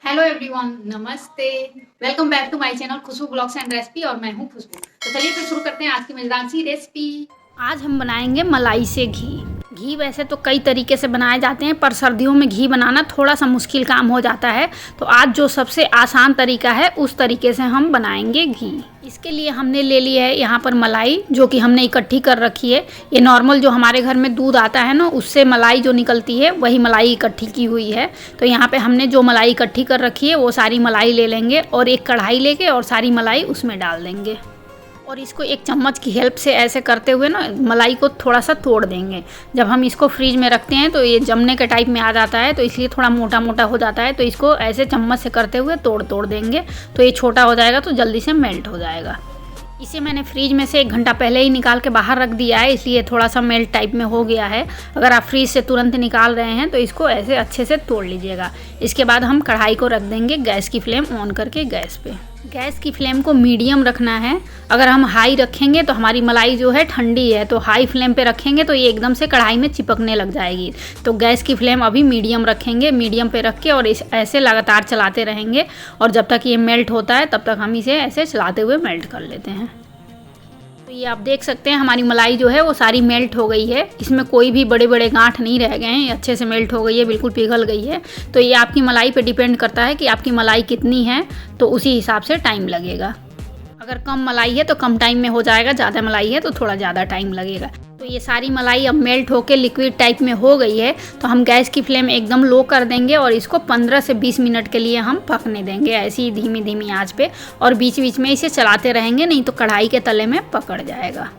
Hello everyone, नमस्ते। Welcome back to my channel Khushboo blogs and recipe और मैं हूं खुशबू। तो चलिए फिर शुरू करते हैं आज की मजेदार सी रेसिपी। आज हम बनाएंगे मलाई से घी। घी वैसे तो कई तरीके से बनाए जाते हैं, पर सर्दियों में घी बनाना थोड़ा सा मुश्किल काम हो जाता है। तो आज जो सबसे आसान तरीका है उस तरीके से हम बनाएंगे घी। इसके लिए हमने ले लिया है यहाँ पर मलाई, जो कि हमने इकट्ठी कर रखी है। ये नॉर्मल जो हमारे घर में दूध आता है ना, उससे मलाई जो निकलती है वही मलाई इकट्ठी की हुई है। तो यहाँ पे हमने जो मलाई इकट्ठी कर रखी है वो सारी मलाई ले लेंगे और एक कढ़ाई लेके और सारी मलाई उसमें डाल देंगे और इसको एक चम्मच की हेल्प से ऐसे करते हुए ना मलाई को थोड़ा सा तोड़ देंगे। जब हम इसको फ्रीज में रखते हैं तो ये जमने के टाइप में आ जाता है, तो इसलिए थोड़ा मोटा मोटा हो जाता है। तो इसको ऐसे चम्मच से करते हुए तोड़ देंगे तो ये छोटा हो जाएगा, तो जल्दी से मेल्ट हो जाएगा। इसे मैंने फ्रीज में से 1 घंटा पहले ही निकाल के बाहर रख दिया है, इसलिए थोड़ा सा मेल्ट टाइप में हो गया है। अगर आप फ्रीज से तुरंत निकाल रहे हैं तो इसको ऐसे अच्छे से तोड़ लीजिएगा। इसके बाद हम कढ़ाई को रख देंगे गैस की फ्लेम ऑन करके गैस पे। गैस की फ्लेम को मीडियम रखना है। अगर हम हाई रखेंगे तो हमारी मलाई जो है ठंडी है, तो हाई फ्लेम पे रखेंगे तो ये एकदम से कढ़ाई में चिपकने लग जाएगी। तो गैस की फ्लेम अभी मीडियम रखेंगे, मीडियम पे रख के और ऐसे लगातार चलाते रहेंगे और जब तक ये मेल्ट होता है तब तक हम इसे ऐसे चलाते हुए मेल्ट कर लेते हैं। तो ये आप देख सकते हैं हमारी मलाई जो है वो सारी मेल्ट हो गई है। इसमें कोई भी बड़े बड़े गांठ नहीं रह गए हैं, अच्छे से मेल्ट हो गई है, बिल्कुल पिघल गई है। तो ये आपकी मलाई पे डिपेंड करता है कि आपकी मलाई कितनी है, तो उसी हिसाब से टाइम लगेगा। अगर कम मलाई है तो कम टाइम में हो जाएगा, ज़्यादा मलाई है तो थोड़ा ज़्यादा टाइम लगेगा। तो ये सारी मलाई अब मेल्ट होकर लिक्विड टाइप में हो गई है, तो हम गैस की फ्लेम एकदम लो कर देंगे और इसको 15 से 20 मिनट के लिए हम पकने देंगे ऐसी ही धीमी धीमी आंच पे। और बीच बीच में इसे चलाते रहेंगे, नहीं तो कढ़ाई के तले में पकड़ जाएगा।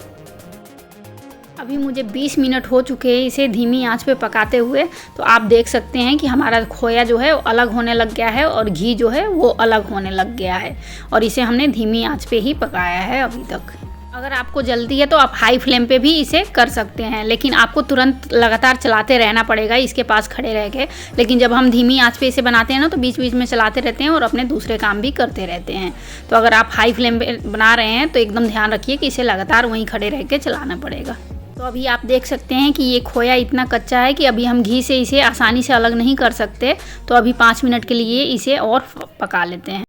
अभी मुझे 20 मिनट हो चुके हैं इसे धीमी आंच पे पकाते हुए। तो आप देख सकते हैं कि हमारा खोया जो है वो अलग होने लग गया है और घी जो है वो अलग होने लग गया है, और इसे हमने धीमी आंच पे ही पकाया है अभी तक। अगर आपको जल्दी है तो आप हाई फ्लेम पे भी इसे कर सकते हैं, लेकिन आपको तुरंत लगातार चलाते रहना पड़ेगा इसके पास खड़े रह के। लेकिन जब हम धीमी आंच पे इसे बनाते हैं ना, तो बीच बीच में चलाते रहते हैं और अपने दूसरे काम भी करते रहते हैं। तो अगर आप हाई फ्लेम पे बना रहे हैं तो एकदम ध्यान रखिए कि इसे लगातार वहीं खड़े रह के चलाना पड़ेगा। तो अभी आप देख सकते हैं कि ये खोया इतना कच्चा है कि अभी हम घी से इसे आसानी से अलग नहीं कर सकते। तो अभी 5 मिनट के लिए इसे और पका लेते हैं।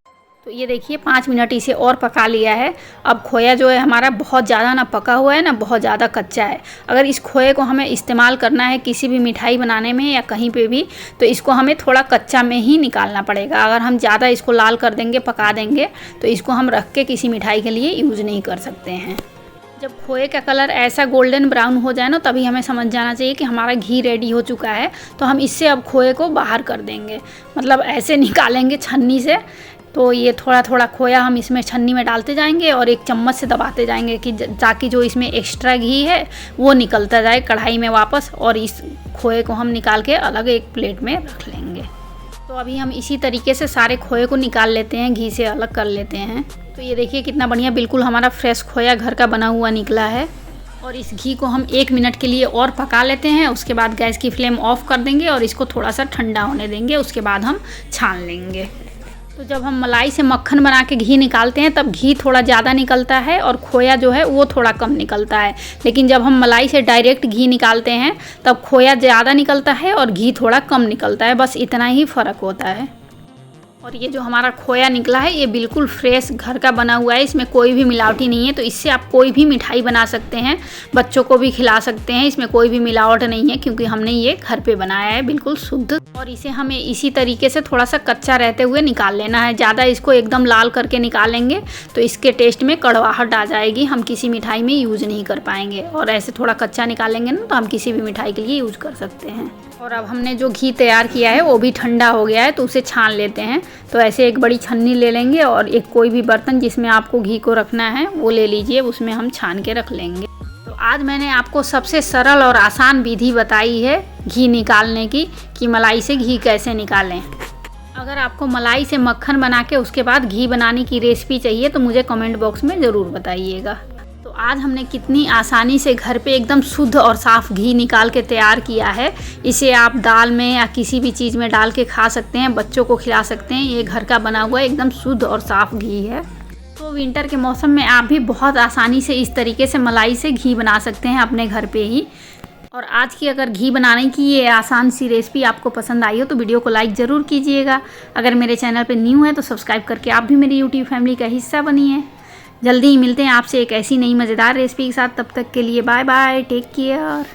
तो ये देखिए 5 मिनट इसे और पका लिया है। अब खोया जो है हमारा बहुत ज़्यादा ना पका हुआ है ना बहुत ज़्यादा कच्चा है। अगर इस खोए को हमें इस्तेमाल करना है किसी भी मिठाई बनाने में या कहीं पे भी, तो इसको हमें थोड़ा कच्चा में ही निकालना पड़ेगा। अगर हम ज़्यादा इसको लाल कर देंगे, पका देंगे, तो इसको हम रख के किसी मिठाई के लिए यूज़ नहीं कर सकते हैं। जब खोए का कलर ऐसा गोल्डन ब्राउन हो जाए ना, तभी हमें समझ जाना चाहिए कि हमारा घी रेडी हो चुका है। तो हम इससे अब खोए को बाहर कर देंगे, मतलब ऐसे निकालेंगे छन्नी से। तो ये थोड़ा थोड़ा खोया हम इसमें छन्नी में डालते जाएंगे और एक चम्मच से दबाते जाएंगे कि ताकि जो इसमें एक्स्ट्रा घी है वो निकलता जाए कढ़ाई में वापस, और इस खोए को हम निकाल के अलग एक प्लेट में रख लेंगे। तो अभी हम इसी तरीके से सारे खोए को निकाल लेते हैं, घी से अलग कर लेते हैं। तो ये देखिए कितना बढ़िया बिल्कुल हमारा फ्रेश खोया घर का बना हुआ निकला है। और इस घी को हम 1 मिनट के लिए और पका लेते हैं। उसके बाद गैस की फ्लेम ऑफ कर देंगे और इसको थोड़ा सा ठंडा होने देंगे। उसके बाद हम छान लेंगे। तो जब हम मलाई से मक्खन बना के घी निकालते हैं तब घी थोड़ा ज़्यादा निकलता है और खोया जो है वो थोड़ा कम निकलता है। लेकिन जब हम मलाई से डायरेक्ट घी निकालते हैं तब खोया ज़्यादा निकलता है और घी थोड़ा कम निकलता है, बस इतना ही फ़र्क होता है। और ये जो हमारा खोया निकला है ये बिल्कुल फ्रेश घर का बना हुआ है, इसमें कोई भी मिलावटी नहीं है। तो इससे आप कोई भी मिठाई बना सकते हैं, बच्चों को भी खिला सकते हैं। इसमें कोई भी मिलावट नहीं है क्योंकि हमने ये घर पे बनाया है बिल्कुल शुद्ध। और इसे हमें इसी तरीके से थोड़ा सा कच्चा रहते हुए निकाल लेना है। ज़्यादा इसको एकदम लाल करके निकालेंगे तो इसके टेस्ट में कड़वाहट आ जाएगी, हम किसी मिठाई में यूज़ नहीं कर पाएंगे। और ऐसे थोड़ा कच्चा निकालेंगे ना तो हम किसी भी मिठाई के लिए यूज़ कर सकते हैं। और अब हमने जो घी तैयार किया है वो भी ठंडा हो गया है, तो उसे छान लेते हैं। तो ऐसे एक बड़ी छन्नी ले लेंगे और एक कोई भी बर्तन जिसमें आपको घी को रखना है वो ले लीजिए, उसमें हम छान के रख लेंगे। तो आज मैंने आपको सबसे सरल और आसान विधि बताई है घी निकालने की, कि मलाई से घी कैसे निकालें। अगर आपको मलाई से मक्खन बना के उसके बाद घी बनाने की रेसिपी चाहिए तो मुझे कमेंट बॉक्स में ज़रूर बताइएगा। तो आज हमने कितनी आसानी से घर पे एकदम शुद्ध और साफ़ घी निकाल के तैयार किया है। इसे आप दाल में या किसी भी चीज़ में डाल के खा सकते हैं, बच्चों को खिला सकते हैं। ये घर का बना हुआ एकदम शुद्ध और साफ़ घी है। तो विंटर के मौसम में आप भी बहुत आसानी से इस तरीके से मलाई से घी बना सकते हैं अपने घर पे ही। और आज की अगर घी बनाने की ये आसान सी रेसिपी आपको पसंद आई हो तो वीडियो को लाइक ज़रूर कीजिएगा। अगर मेरे चैनल पे न्यू है तो सब्सक्राइब करके आप भी मेरी यूट्यूब फैमिली का हिस्सा बनिए। जल्दी ही मिलते हैं आपसे एक ऐसी नई मज़ेदार रेसिपी के साथ। तब तक के लिए बाय बाय, टेक केयर।